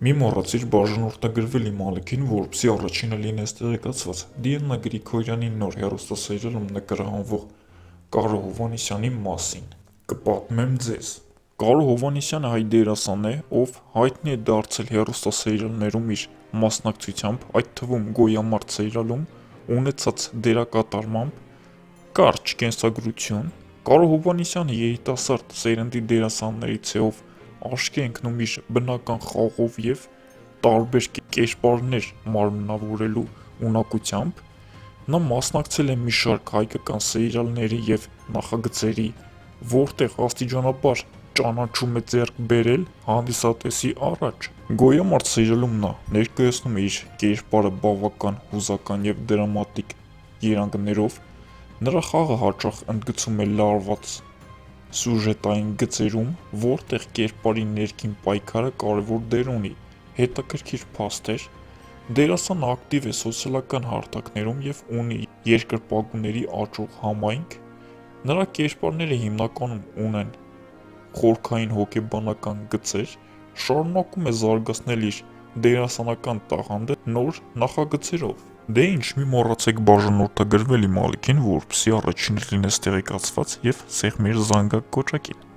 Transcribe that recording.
Մի մոռացիր բաժանորդագրվել իմ ալիքին, որպեսզի առաջինը լինես տեղեկացված Դիանա Գրիգորյանի նոր հեռուստասերիալում նկարահանվող Կարո Հովհաննիսյանի մասին։ Կպատմեմ ձեզ։ Կարո Հովհաննիսյանը հայ դերասան է, ով հայտնի է դարձել հեռուստասերիալներում իր մասնակցությամբ, այդ թվում Գոյամարտ սերիալում ունեցած դերակատարմամբ, կարճ կենսագրություն։ Կարո Հովհաննիսյանը երիտասարդ սերնդի դերասաններից է, ով աչքի է ընկնում իր բնական խաղով և տարբեր կերպարներ մարմնավորելու ունակությամբ։ Նա մասնակցել է մի շարք հայկական սերիալների և նախագծերի, որտեղ աստիճանաբար ճանաչում է ձեռք բերել հանդիսատեսի առաջ։ Գոյամարտ սերիալում նա ներկայացնում է իր կերպարը բավական հուզական և դրամատիկ երանգներով, նրա խաղը հաճախ ընդգծում է լարված սյուժետային գծերում, որտեղ կերպարի ներքին պայքարը կարևոր դեր ունի։ Հետաքրքիր փաստ էր։ Դերասանը ակտիվ է սոցիալական հարթակներում և ունի երկրպագուների աճող համայնք։ Նրա կերպարները հիմնականում ունեն խորքային հոգեբանական գծեր, շարունակում է զարգացնել իր դերասանական տաղանդը նոր նախագծերով։ Դե ինչ, մի մոռացեք բաժանորդագրվել իմ ալիքին, որպեսզի առաջինը լինես տեղեկացված և սեղմիր զանգակ կոճակին։